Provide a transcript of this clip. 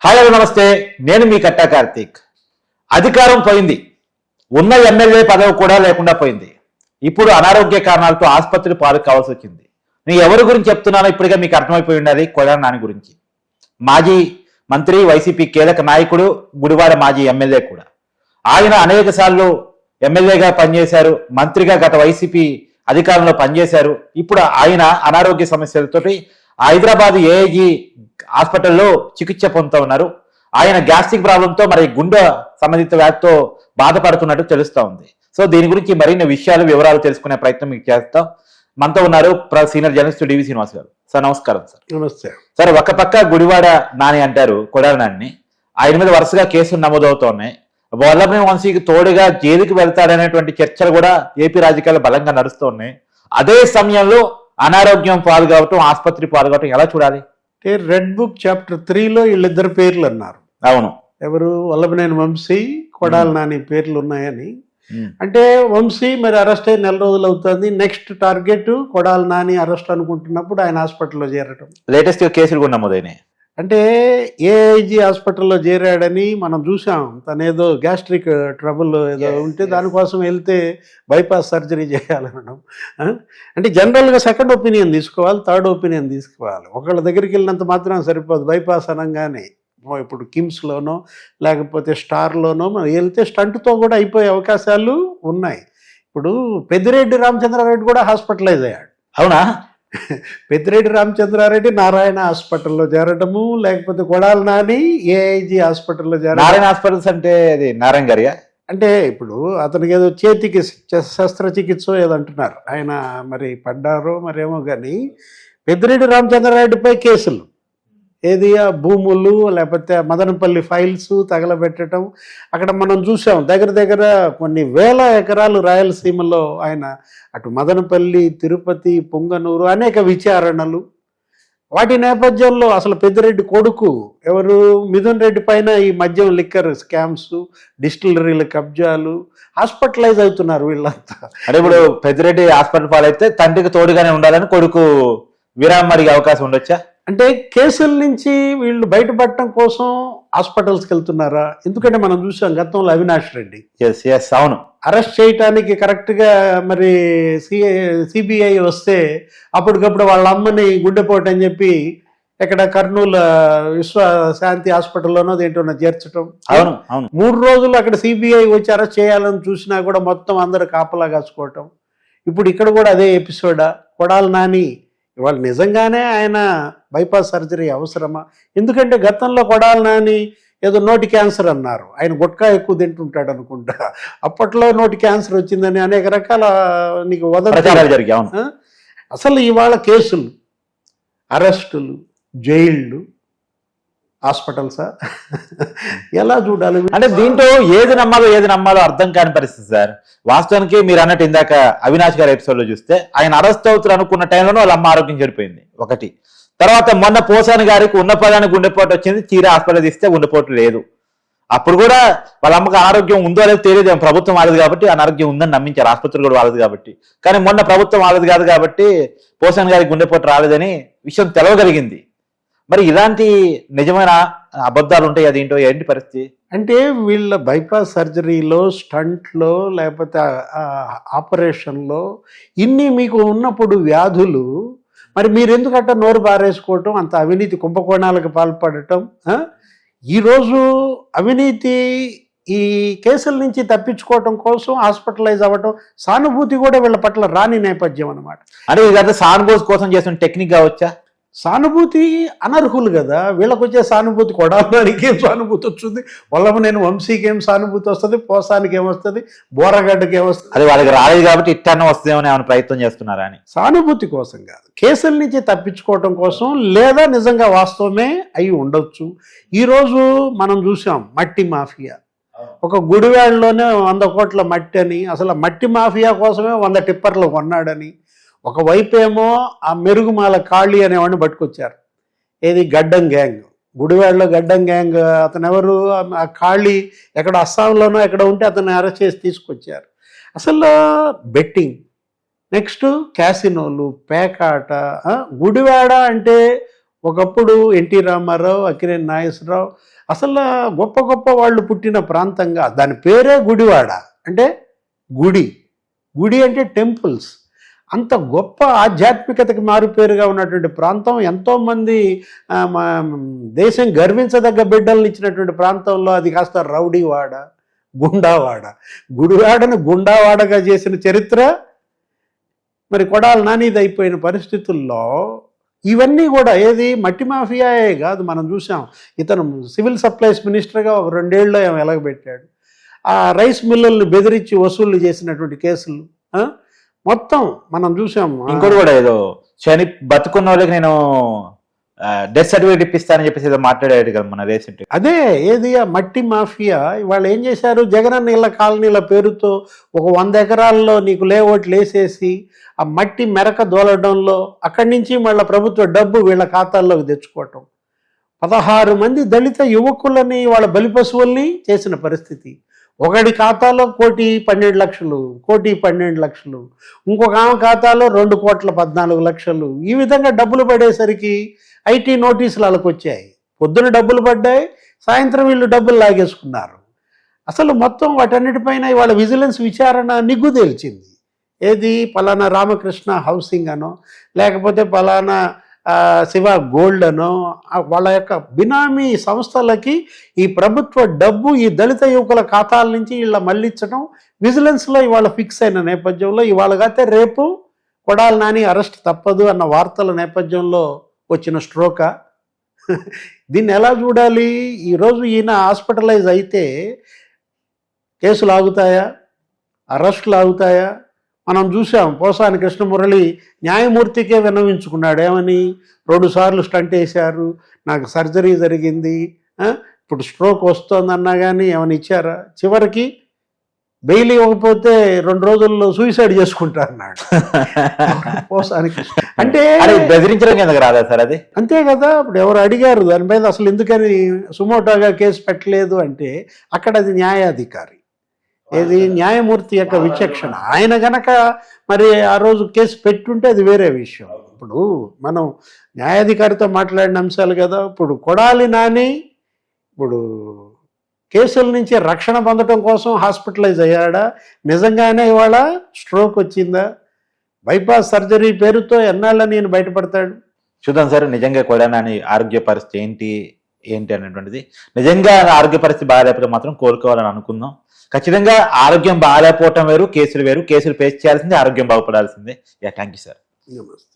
Hi నమస్తే, నేను మీ కట్టా కార్తీక్. అధికారం పోయింది, ఉన్న ఎమ్మెల్యే పదవి కూడా లేకుండా పోయింది. ఇప్పుడు అనారోగ్య కారణాలతో ఆసుపత్రి పాలు కావాల్సి వచ్చింది. నేను ఎవరి గురించి చెప్తున్నానో ఇప్పటికే మీకు అర్థమైపోయి ఉన్నది. కొడాలి నాని గురించి. మాజీ మంత్రి, వైసీపీ కీలక నాయకుడు, గుడివాడ మాజీ ఎమ్మెల్యే కూడా. ఆయన అనేక సార్లు ఎమ్మెల్యేగా పనిచేశారు, మంత్రిగా గత వైసీపీ అధికారంలో పనిచేశారు. ఇప్పుడు ఆయన అనారోగ్య సమస్యలతోటి హైదరాబాద్ ఏఐజీ హాస్పిటల్లో చికిత్స పొందుతూ ఉన్నారు. ఆయన గ్యాస్ట్రిక్ ప్రాబ్లంతో మరి గుండె సంబంధిత వ్యాధితో బాధపడుతున్నట్టు తెలుస్తూ ఉంది. సో దీని గురించి మరిన్ని వివరాలు తెలుసుకునే ప్రయత్నం మీకు చేస్తాం. మనతో ఉన్నారు సీనియర్ జర్నలిస్ట్ డివి శ్రీనివాస్ గారు. సార్ నమస్కారం. సార్ నమస్తే సార్. ఒక పక్క గుడివాడ నాని అంటారు, కొడాలి నాని. ఆయన మీద వరుసగా కేసులు నమోదవుతున్నాయి. వల్లభనేని వంశీకి తోడుగా జైలుకి వెళ్తాడనేటువంటి చర్చలు కూడా ఏపీ రాజకీయాలు బలంగా నడుస్తూ ఉన్నాయి. అదే సమయంలో అనారోగ్యం పాలు కావటం, ఆసుపత్రి పాలు కావటం ఎలా చూడాలి? రెడ్ బుక్ చాప్టర్ 3లో వీళ్ళిద్దరు పేర్లు అన్నారు. అవును, ఎవరు? వల్లభనేని వంశీ, కొడాలి నాని పేర్లు ఉన్నాయని. అంటే వంశీ మరి అరెస్ట్ అయ్యి 4 రోజులు అవుతుంది. Next target Kodali Nani arrest అనుకుంటున్నప్పుడు ఆయన హాస్పిటల్లో చేరటం. లేటెస్ట్ కేసులు కూడా నమోదైనాయి. అంటే ఏఐజీ హాస్పిటల్లో చేరాడని మనం చూసాం. తనేదో గ్యాస్ట్రిక్ ట్రబుల్ ఏదో ఉంటే దానికోసం వెళ్తే బైపాస్ సర్జరీ చేయాలనడం. అంటే జనరల్గా సెకండ్ ఒపీనియన్ తీసుకోవాలి, థర్డ్ ఒపీనియన్ తీసుకోవాలి. ఒకళ్ళ దగ్గరికి వెళ్ళినంత మాత్రం సరిపోదు. బైపాస్ అనగానే ఇప్పుడు కిమ్స్లోనో లేకపోతే స్టార్లోనో మనం వెళ్తే స్టంట్తో కూడా అయిపోయే అవకాశాలు ఉన్నాయి. ఇప్పుడు పెద్దిరెడ్డి రామచంద్రారెడ్డి కూడా హాస్పిటలైజ్ అయ్యాడు. అవునా? పెద్దిరెడ్డి రామచంద్రారెడ్డి నారాయణ హాస్పిటల్లో చేరటము, లేకపోతే కొడాలి నాని ఏఐజీ హాస్పిటల్లో చేరడం. నారాయణ హాస్పిటల్స్ అంటే అది నారాయణ గారిగా? అంటే ఇప్పుడు అతనికి ఏదో చేతికి శస్త్రచికిత్స ఏదో అంటున్నారు. ఆయన మరి పడ్డారో మరేమో కానీ పెద్దిరెడ్డి రామచంద్రారెడ్డిపై కేసులు, ఏది ఆ భూములు లేకపోతే మదనపల్లి ఫైల్స్ తగలబెట్టడం. అక్కడ మనం చూసాం దగ్గర కొన్ని వేల ఎకరాలు రాయలసీమలో ఆయన అటు మదనపల్లి, తిరుపతి, పొంగనూరు అనేక విచారణలు. వాటి నేపథ్యంలో అసలు పెద్దిరెడ్డి కొడుకు ఎవరు, మిథున్ రెడ్డి పైన ఈ మద్యం లిక్కర్ స్కామ్స్, డిస్టిలరీల కబ్జాలు, హాస్పిటలైజ్ అవుతున్నారు వీళ్ళంతా. అంటే ఇప్పుడు పెద్దిరెడ్డి హాస్పిటల్ పాలైతే తండ్రికి తోడుగానే ఉండాలని కొడుకు విరామం అడిగే అవకాశం ఉండొచ్చా? అంటే కేసుల నుంచి వీళ్ళు బయటపడటం కోసం హాస్పిటల్స్కి వెళ్తున్నారా? ఎందుకంటే మనం చూసాం గతంలో అవినాష్ రెడ్డి అవును అరెస్ట్ చేయటానికి కరెక్ట్గా మరి సిబిఐ వస్తే అప్పటికప్పుడు వాళ్ళ అమ్మని గుండెపోటు అని చెప్పి ఇక్కడ కర్నూలు విశ్వశాంతి హాస్పిటల్లోనో దేంటోనో చేర్చడం. అవును అవును 3 రోజులు అక్కడ సిబిఐ వచ్చి అరెస్ట్ చేయాలని చూసినా కూడా మొత్తం అందరు కాపలా కాసుకోవటం. ఇప్పుడు ఇక్కడ కూడా అదే ఎపిసోడా? కొడాలి నాని ఇవాళ నిజంగానే ఆయన బైపాస్ సర్జరీ అవసరమా? ఎందుకంటే గతంలో కొడాలి నాని ఏదో నోటి క్యాన్సర్ అన్నారు. ఆయన గుట్కా ఎక్కువ తింటుంటాడు అనుకుంటా. అప్పట్లో నోటి క్యాన్సర్ వచ్చిందని అనేక రకాల నీకు వదంతులు జరిగాయి. అసలు ఇవాళ కేసులు, అరెస్టులు, జైళ్ళు, హాస్పిటల్సా? ఎలా చూడాలి? అంటే దీంట్లో ఏది నమ్మాలో అర్థం కాని పరిస్థితి సార్. వాస్తవానికి మీరు అన్నట్టు ఇందాక అవినాష్ గారి ఎపిసోడ్ లో చూస్తే ఆయన అరెస్ట్ అవుతారు అనుకున్న టైంలోనూ వాళ్ళ అమ్మ ఆరోగ్యం చెడిపోయింది ఒకటి. తర్వాత మొన్న పోసాని గారికి ఉన్న పదానికి గుండెపోటు వచ్చింది, తీరా హాస్పిటల్ తీస్తే గుండెపోటు లేదు. అప్పుడు కూడా వాళ్ళ అమ్మకి ఆరోగ్యం ఉందో లేదో తెలియదు. ప్రభుత్వం వాళ్ళది కాబట్టి అనారోగ్యం ఉందని నమ్మించారు, ఆసుపత్రులు కూడా వాళ్ళది కాబట్టి. కానీ మొన్న ప్రభుత్వం వాళ్ళది కాదు కాబట్టి పోసాని గారికి గుండెపోటు రాలేదని విషయం తెలవగలిగింది. మరి ఇలాంటి నిజమైన అబద్ధాలు ఉంటాయి, అదేంటో ఏంటి పరిస్థితి? అంటే వీళ్ళ బైపాస్ సర్జరీలో, స్టంట్లో, లేకపోతే ఆపరేషన్లో ఇన్ని మీకు ఉన్నప్పుడు వ్యాధులు, మరి మీరు ఎందుకంటే నోరు బారేసుకోవటం, అంత అవినీతి కుంభకోణాలకు పాల్పడటం. ఈరోజు అవినీతి ఈ కేసుల నుంచి తప్పించుకోవటం కోసం హాస్పిటలైజ్ అవ్వటం, సానుభూతి కూడా వీళ్ళ పట్ల రాని నేపథ్యం అనమాట. అంటే ఇదంతా సానుభూతి కోసం చేసిన టెక్నిక్ కావచ్చా? సానుభూతి అనర్హులు కదా వీళ్ళకి వచ్చే సానుభూతి. కొడాలకి ఏం సానుభూతి వస్తుంది? వల్లభనేని వంశీకి ఏం సానుభూతి వస్తుంది? పోసానికి ఏమొస్తుంది? బోరగడ్డకి ఏమొస్తుంది? అది వాళ్ళకి రాలేదు కాబట్టి ఇట్టన్న వస్తుందేమో ఏమైనా ప్రయత్నం చేస్తున్నారా అని. సానుభూతి కోసం కాదు, కేసుల నుంచి తప్పించుకోవటం కోసం, లేదా నిజంగా వాస్తవమే అయి ఉండొచ్చు. ఈరోజు మనం చూసాం మట్టి మాఫియా. ఒక గుడివాడలోనే 100 కోట్ల మట్టి అని, అసలు మట్టి మాఫియా కోసమే 100 టిప్పర్లు కొన్నాడని. ఒకవైపు ఏమో ఆ మెరుగుమాల కాళీ అనేవాడిని పట్టుకొచ్చారు. ఏది? గడ్డం గ్యాంగ్. గుడివాడలో గడ్డం గ్యాంగ్. అతను ఎవరు? ఆ కాళీ ఎక్కడ అస్సాంలోనో ఎక్కడ ఉంటే అతన్ని అరెస్ట్ చేసి తీసుకొచ్చారు. అసలు బెట్టింగ్, నెక్స్ట్ క్యాసినోలు, పేకాట. గుడివాడ అంటే ఒకప్పుడు ఎన్టీ రామారావు, అక్కినేని నాగేశ్వరరావు అసలు గొప్ప గొప్ప వాళ్ళు పుట్టిన ప్రాంతంగా, దాని పేరే గుడివాడ, అంటే గుడి. గుడి అంటే టెంపుల్స్. అంత గొప్ప ఆధ్యాత్మికతకి మారుపేరుగా ఉన్నటువంటి ప్రాంతం, ఎంతోమంది దేశం గర్వించదగ్గ బిడ్డలను ఇచ్చినటువంటి ప్రాంతంలో అది కాస్త రౌడీవాడ, గుండావాడ. గుడివాడను గుండావాడగా చేసిన చరిత్ర మరి కొడాలి నానిది అయిపోయిన పరిస్థితుల్లో ఇవన్నీ కూడా ఏది మట్టి మాఫియాయే కాదు. మనం చూసాం, ఇతను సివిల్ సప్లైస్ మినిస్టర్గా ఒక 2 ఏళ్ళు ఏమో ఎలగబెట్టాడు. ఆ రైస్ మిల్లుల్ని బెదిరించి వసూళ్లు చేసినటువంటి కేసులు మొత్తం మనం చూసాం. ఇంకోటి కూడా ఏదో బతుకున్న వాళ్ళకి నేను డెత్ సర్టిఫికేట్ ఇప్పిస్తానని చెప్పేసి ఏదో మాట్లాడాడు కదా మన రీసెంట్. అదే ఏది ఆ మట్టి మాఫియా. వాళ్ళు ఏం చేశారు, జగనన్న ఇళ్ళ కాలనీల పేరుతో ఒక 100 ఎకరాల్లో నీకు లేఅవుట్లు వేసేసి ఆ మట్టి మెరక దోలడంలో అక్కడి నుంచి మళ్ళీ ప్రభుత్వ డబ్బు వీళ్ళ ఖాతాల్లోకి తెచ్చుకోవటం. 16 మంది దళిత యువకులని వాళ్ళ బలిపశువుల్ని చేసిన పరిస్థితి. ఒకడి ఖాతాలో 1,12,00,000, 1,12,00,000, ఇంకొక ఆమె ఖాతాలో 2,14,00,000. ఈ విధంగా డబ్బులు పడేసరికి ఐటీ నోటీసులు వాళ్ళకి వచ్చాయి. పొద్దున డబ్బులు పడ్డాయి, సాయంత్రం వీళ్ళు డబ్బులు లాగేసుకున్నారు. అసలు మొత్తం వాటన్నిటిపైన ఇవాళ విజిలెన్స్ విచారణ నిగ్గు తేల్చింది. ఏది పలానా రామకృష్ణ హౌసింగ్ అనో, లేకపోతే పలానా శివ గోల్డ్ అనో, వాళ్ళ యొక్క బినామీ సంస్థలకి ఈ ప్రభుత్వ డబ్బు ఈ దళిత యువకుల ఖాతాల నుంచి వీళ్ళ మళ్ళించడం విజిలెన్స్లో ఇవాళ ఫిక్స్ అయిన నేపథ్యంలో, ఇవాళగైతే రేపు కొడాలి నాని అరెస్ట్ తప్పదు అన్న వార్తల నేపథ్యంలో వచ్చిన స్ట్రోకా. దీన్ని ఎలా చూడాలి? ఈరోజు ఈయన హాస్పిటలైజ్ అయితే కేసులు ఆగుతాయా, అరెస్టులు ఆగుతాయా? మనం చూసాం, పోసాని కృష్ణమురళి న్యాయమూర్తికే విన్నవించుకున్నాడు. ఏమని? 2 సార్లు స్టంట్ వేశారు, నాకు సర్జరీ జరిగింది, ఇప్పుడు స్ట్రోక్ వస్తుందన్నా కానీ ఏమైనా ఇచ్చారా? చివరికి బెయిల్ ఇవ్వకపోతే 2 రోజుల్లో సూసైడ్ చేసుకుంటా అన్నాడు పోసాని కృష్ణ. అంటే బెదిరించడం ఎందుకు రాదా సార్ అది? అంతే కదా. ఇప్పుడు ఎవరు అడిగారు దాని మీద అసలు ఎందుకని సుమోటోగా కేసు పెట్టలేదు అంటే అక్కడ అది న్యాయాధికారి, ఏది న్యాయమూర్తి యొక్క విచక్షణ. ఆయన గనక మరి ఆ రోజు కేసు పెట్టుంటే అది వేరే విషయం. ఇప్పుడు మనం న్యాయాధికారితో మాట్లాడిన అంశాలు కదా. ఇప్పుడు కొడాలి నాని ఇప్పుడు కేసుల నుంచి రక్షణ పొందడం కోసం హాస్పిటలైజ్ అయ్యాడా? నిజంగానే ఇవాళ స్ట్రోక్ వచ్చిందా? బైపాస్ సర్జరీ పేరుతో ఎన్నాళ్ళ నేను బయటపడతాడు? చూద్దాం సార్, నిజంగా కొడాలి నాని ఆరోగ్య పరిస్థితి ఏంటి అనేటువంటిది. నిజంగా ఆరోగ్య పరిస్థితి బాగాలేకపోతే మాత్రం కోలుకోవాలని అనుకుందాం. ఖచ్చితంగా ఆరోగ్యం బాగాలేకపోవటం వేరు, కేసులు వేరు. కేసులు ఫేస్ చేయాల్సిందే, ఆరోగ్యం బాగుపడాల్సిందే. Thank you sir. నమస్తే.